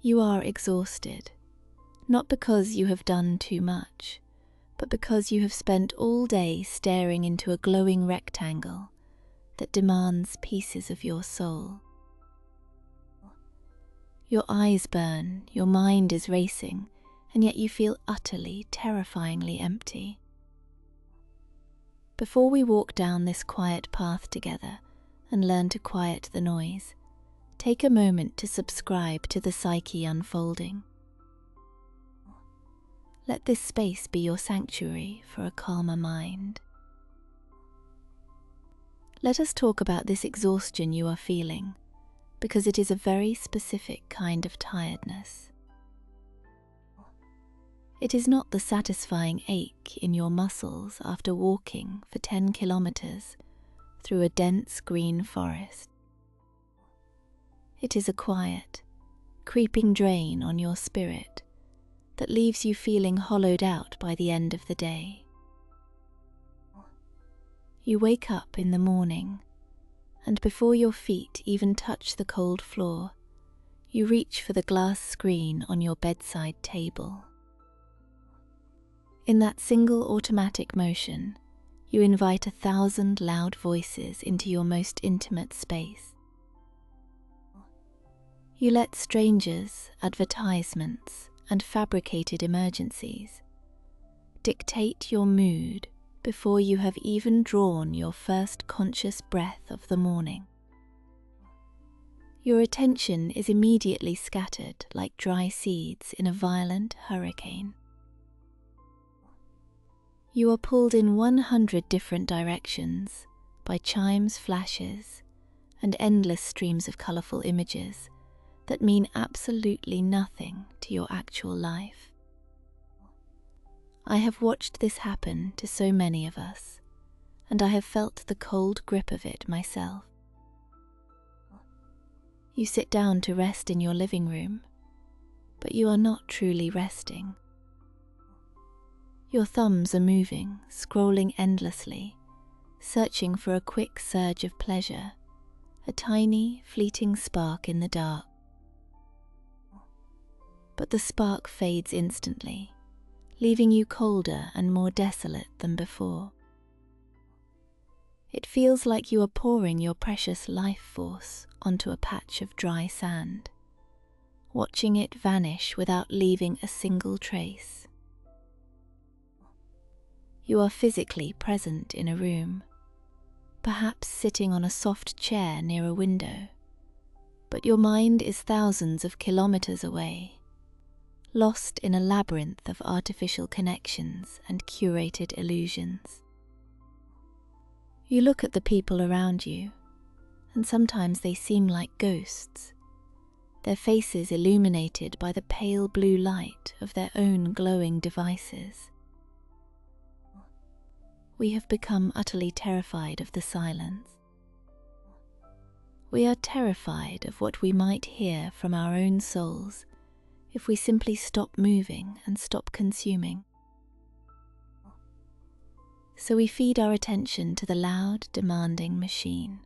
You are exhausted, not because you have done too much, but because you have spent all day staring into a glowing rectangle that demands pieces of your soul. Your eyes burn, your mind is racing, and yet you feel utterly, terrifyingly empty. Before we walk down this quiet path together and learn to quiet the noise, take a moment to subscribe to the Psyche unfolding. Let this space be your sanctuary for a calmer mind. Let us talk about this exhaustion you are feeling, because it is a very specific kind of tiredness. It is not the satisfying ache in your muscles after walking for 10 kilometers through a dense green forest. It is a quiet, creeping drain on your spirit that leaves you feeling hollowed out by the end of the day. You wake up in the morning, and before your feet even touch the cold floor, you reach for the glass screen on your bedside table. In that single automatic motion, you invite 1,000 loud voices into your most intimate space. You let strangers, advertisements, and fabricated emergencies dictate your mood before you have even drawn your first conscious breath of the morning. Your attention is immediately scattered like dry seeds in a violent hurricane. You are pulled in 100 different directions by chimes, flashes, and endless streams of colourful images that mean absolutely nothing to your actual life. I have watched this happen to so many of us, and I have felt the cold grip of it myself. You sit down to rest in your living room, but you are not truly resting. Your thumbs are moving, scrolling endlessly, searching for a quick surge of pleasure, a tiny, fleeting spark in the dark. But the spark fades instantly, leaving you colder and more desolate than before. It feels like you are pouring your precious life force onto a patch of dry sand, watching it vanish without leaving a single trace. You are physically present in a room, perhaps sitting on a soft chair near a window, but your mind is thousands of kilometers away, lost in a labyrinth of artificial connections and curated illusions. You look at the people around you, and sometimes they seem like ghosts, their faces illuminated by the pale blue light of their own glowing devices. We have become utterly terrified of the silence. We are terrified of what we might hear from our own souls if we simply stop moving and stop consuming. So we feed our attention to the loud, demanding machine.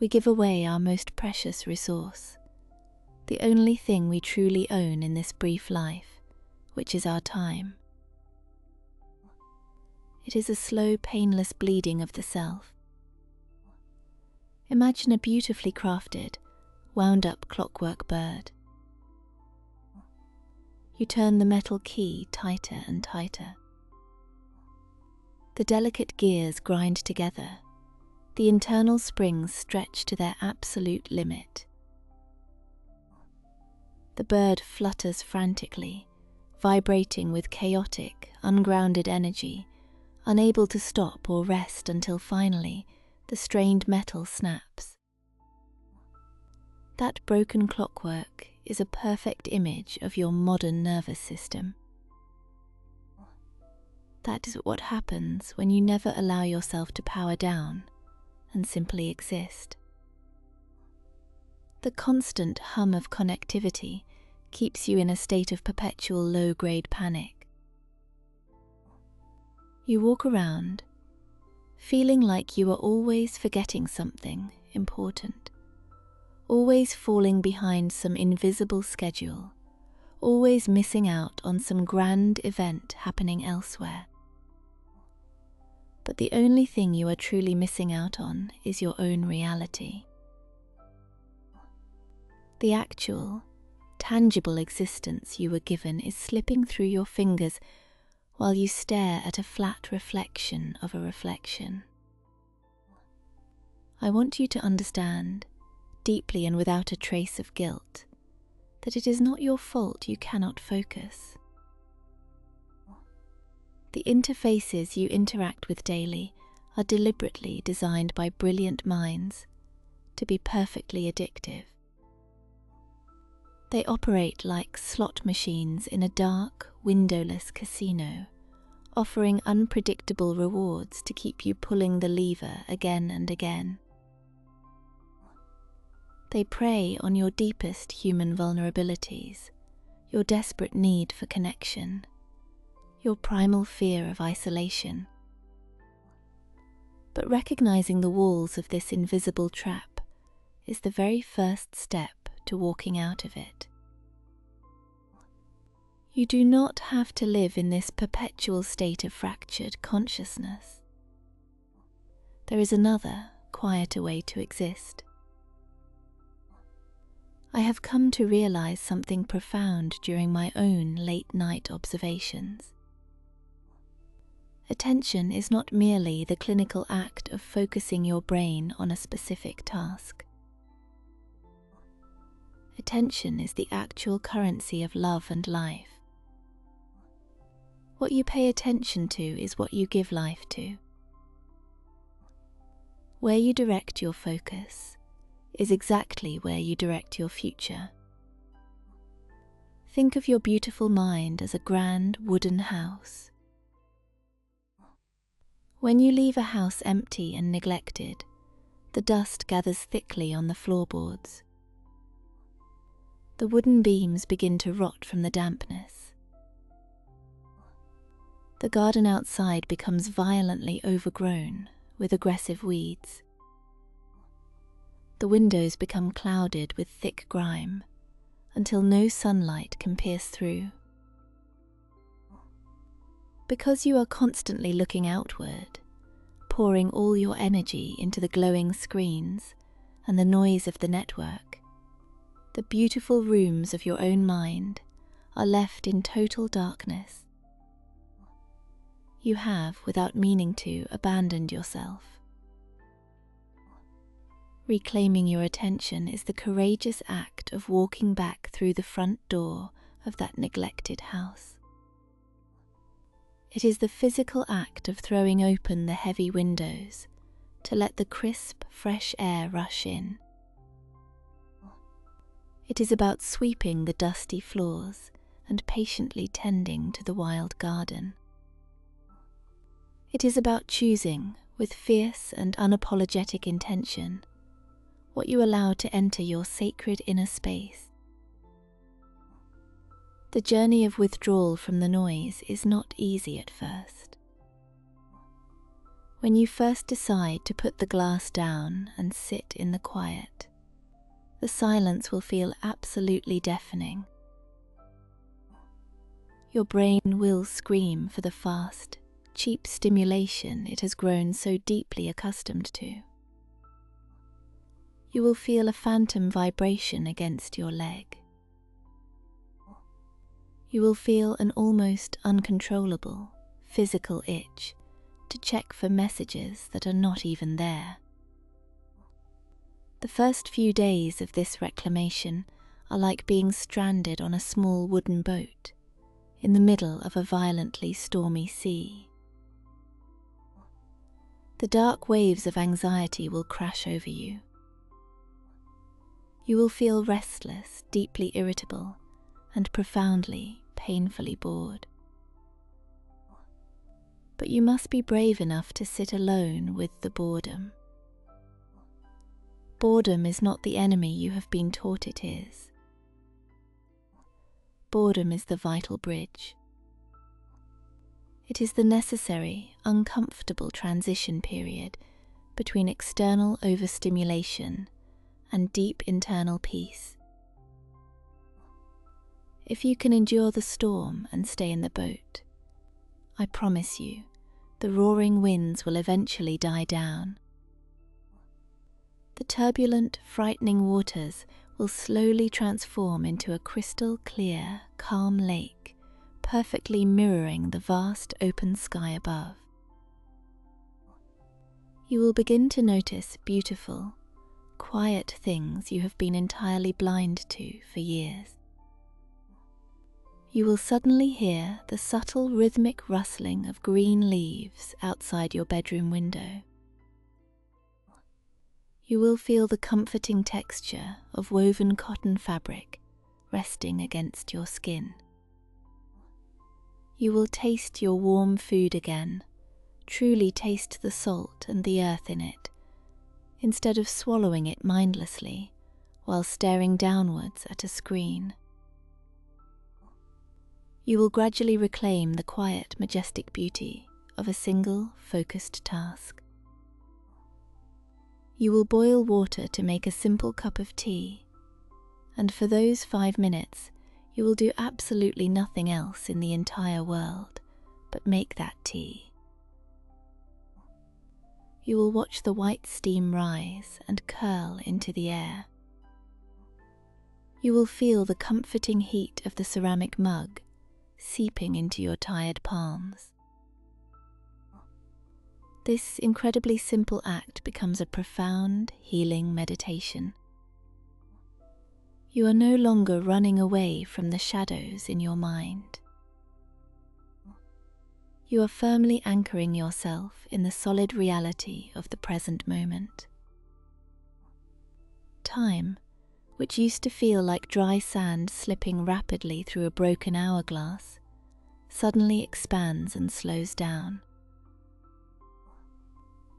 We give away our most precious resource, the only thing we truly own in this brief life, which is our time. It is a slow, painless bleeding of the self. Imagine a beautifully crafted, wound-up clockwork bird. You turn the metal key tighter and tighter. The delicate gears grind together, the internal springs stretch to their absolute limit. The bird flutters frantically, vibrating with chaotic, ungrounded energy, unable to stop or rest until finally the strained metal snaps. That broken clockwork is a perfect image of your modern nervous system. That is what happens when you never allow yourself to power down and simply exist. The constant hum of connectivity keeps you in a state of perpetual low-grade panic. You walk around, feeling like you are always forgetting something important, always falling behind some invisible schedule, always missing out on some grand event happening elsewhere. But the only thing you are truly missing out on is your own reality. The actual, tangible existence you were given is slipping through your fingers while you stare at a flat reflection of a reflection. I want you to understand, deeply and without a trace of guilt, that it is not your fault you cannot focus. The interfaces you interact with daily are deliberately designed by brilliant minds to be perfectly addictive. They operate like slot machines in a dark, windowless casino, offering unpredictable rewards to keep you pulling the lever again and again. They prey on your deepest human vulnerabilities, your desperate need for connection, your primal fear of isolation. But recognizing the walls of this invisible trap is the very first step to walking out of it. You do not have to live in this perpetual state of fractured consciousness. There is another, quieter way to exist. I have come to realize something profound during my own late-night observations. Attention is not merely the clinical act of focusing your brain on a specific task. Attention is the actual currency of love and life. What you pay attention to is what you give life to. Where you direct your focus is exactly where you direct your future. Think of your beautiful mind as a grand wooden house. When you leave a house empty and neglected, the dust gathers thickly on the floorboards. The wooden beams begin to rot from the dampness. The garden outside becomes violently overgrown with aggressive weeds. The windows become clouded with thick grime until no sunlight can pierce through. Because you are constantly looking outward, pouring all your energy into the glowing screens and the noise of the network, the beautiful rooms of your own mind are left in total darkness. You have, without meaning to, abandoned yourself. Reclaiming your attention is the courageous act of walking back through the front door of that neglected house. It is the physical act of throwing open the heavy windows to let the crisp, fresh air rush in. It is about sweeping the dusty floors and patiently tending to the wild garden. It is about choosing, with fierce and unapologetic intention, what you allow to enter your sacred inner space. The journey of withdrawal from the noise is not easy at first. When you first decide to put the glass down and sit in the quiet, the silence will feel absolutely deafening. Your brain will scream for the fast, cheap stimulation it has grown so deeply accustomed to. You will feel a phantom vibration against your leg. You will feel an almost uncontrollable, physical itch to check for messages that are not even there. The first few days of this reclamation are like being stranded on a small wooden boat in the middle of a violently stormy sea. The dark waves of anxiety will crash over you. You will feel restless, deeply irritable, and profoundly, painfully bored. But you must be brave enough to sit alone with the boredom. Boredom is not the enemy you have been taught it is. Boredom is the vital bridge. It is the necessary, uncomfortable transition period between external overstimulation and deep internal peace. If you can endure the storm and stay in the boat, I promise you, the roaring winds will eventually die down. The turbulent, frightening waters will slowly transform into a crystal clear, calm lake, perfectly mirroring the vast open sky above. You will begin to notice beautiful, quiet things you have been entirely blind to for years. You will suddenly hear the subtle rhythmic rustling of green leaves outside your bedroom window. You will feel the comforting texture of woven cotton fabric resting against your skin. You will taste your warm food again, truly taste the salt and the earth in it, instead of swallowing it mindlessly while staring downwards at a screen. You will gradually reclaim the quiet, majestic beauty of a single, focused task. You will boil water to make a simple cup of tea, and for those 5 minutes, you will do absolutely nothing else in the entire world but make that tea. You will watch the white steam rise and curl into the air. You will feel the comforting heat of the ceramic mug seeping into your tired palms. This incredibly simple act becomes a profound, healing meditation. You are no longer running away from the shadows in your mind. You are firmly anchoring yourself in the solid reality of the present moment. Time, which used to feel like dry sand slipping rapidly through a broken hourglass, suddenly expands and slows down.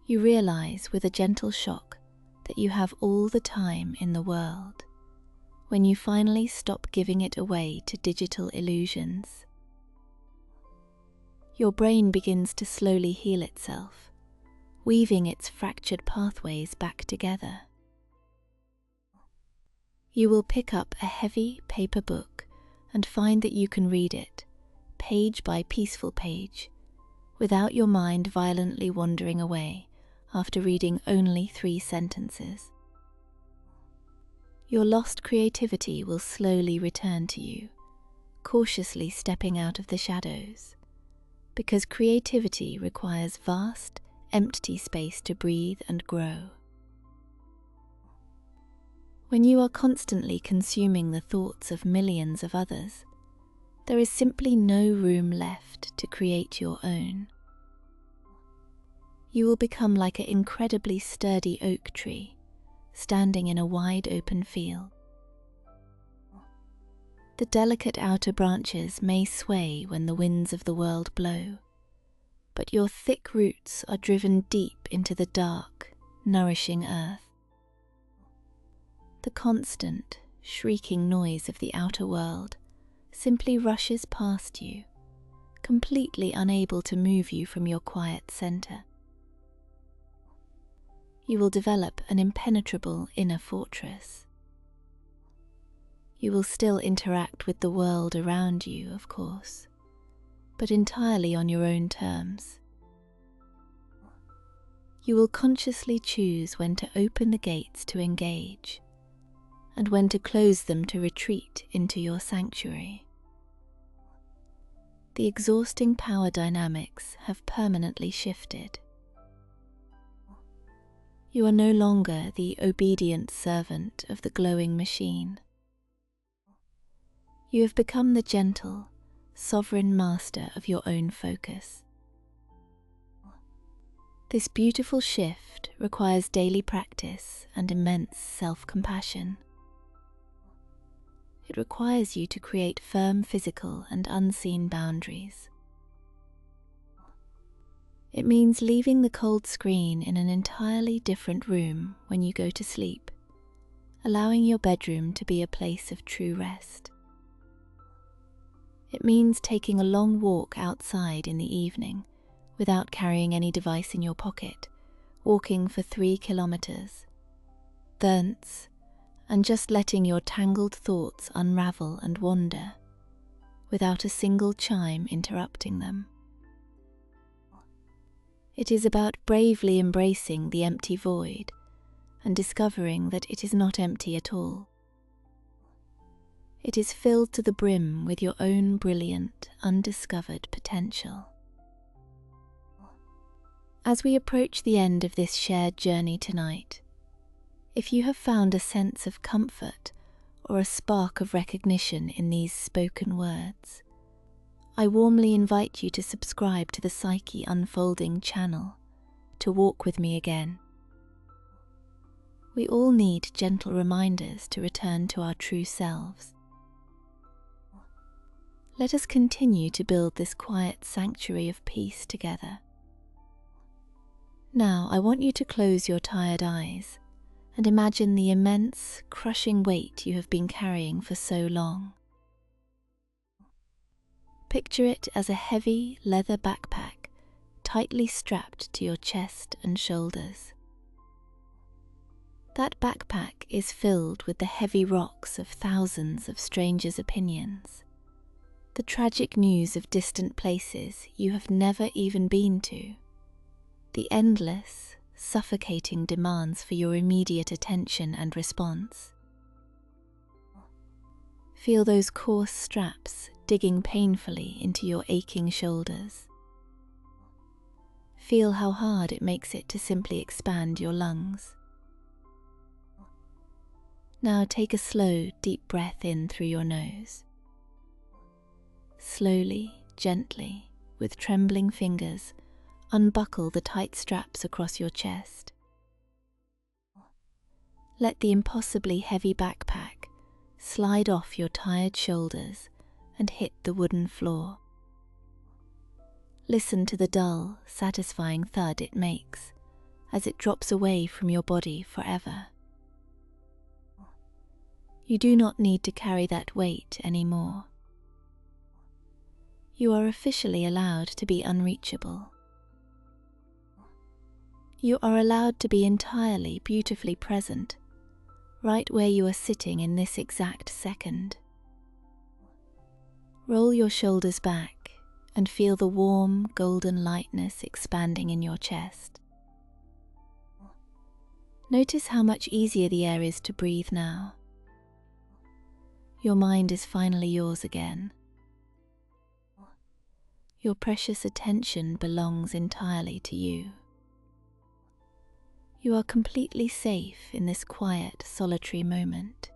You realize with a gentle shock that you have all the time in the world when you finally stop giving it away to digital illusions. Your brain begins to slowly heal itself, weaving its fractured pathways back together. You will pick up a heavy paper book and find that you can read it, page by peaceful page, without your mind violently wandering away after reading only 3 sentences. Your lost creativity will slowly return to you, cautiously stepping out of the shadows, because creativity requires vast, empty space to breathe and grow. When you are constantly consuming the thoughts of millions of others, there is simply no room left to create your own. You will become like an incredibly sturdy oak tree, standing in a wide open field. The delicate outer branches may sway when the winds of the world blow, but your thick roots are driven deep into the dark, nourishing earth. The constant, shrieking noise of the outer world simply rushes past you, completely unable to move you from your quiet center. You will develop an impenetrable inner fortress. You will still interact with the world around you, of course, but entirely on your own terms. You will consciously choose when to open the gates to engage, and when to close them to retreat into your sanctuary. The exhausting power dynamics have permanently shifted. You are no longer the obedient servant of the glowing machine. You have become the gentle, sovereign master of your own focus. This beautiful shift requires daily practice and immense self-compassion. It requires you to create firm physical and unseen boundaries. It means leaving the cold screen in an entirely different room when you go to sleep, allowing your bedroom to be a place of true rest. It means taking a long walk outside in the evening without carrying any device in your pocket, walking for 3 kilometers. Thence, and just letting your tangled thoughts unravel and wander without a single chime interrupting them. It is about bravely embracing the empty void and discovering that it is not empty at all. It is filled to the brim with your own brilliant, undiscovered potential. As we approach the end of this shared journey tonight, if you have found a sense of comfort or a spark of recognition in these spoken words, I warmly invite you to subscribe to the Psyche Unfolding channel to walk with me again. We all need gentle reminders to return to our true selves. Let us continue to build this quiet sanctuary of peace together. Now I want you to close your tired eyes and imagine the immense, crushing weight you have been carrying for so long. Picture it as a heavy leather backpack tightly strapped to your chest and shoulders. That backpack is filled with the heavy rocks of thousands of strangers' opinions, the tragic news of distant places you have never even been to, the endless, suffocating demands for your immediate attention and response. Feel those coarse straps digging painfully into your aching shoulders. Feel how hard it makes it to simply expand your lungs. Now take a slow, deep breath in through your nose. Slowly, gently, with trembling fingers, unbuckle the tight straps across your chest. Let the impossibly heavy backpack slide off your tired shoulders and hit the wooden floor. Listen to the dull, satisfying thud it makes as it drops away from your body forever. You do not need to carry that weight anymore. You are officially allowed to be unreachable. You are allowed to be entirely beautifully present, right where you are sitting in this exact second. Roll your shoulders back and feel the warm, golden lightness expanding in your chest. Notice how much easier the air is to breathe now. Your mind is finally yours again. Your precious attention belongs entirely to you. You are completely safe in this quiet, solitary moment.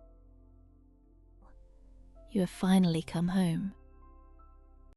You have finally come home.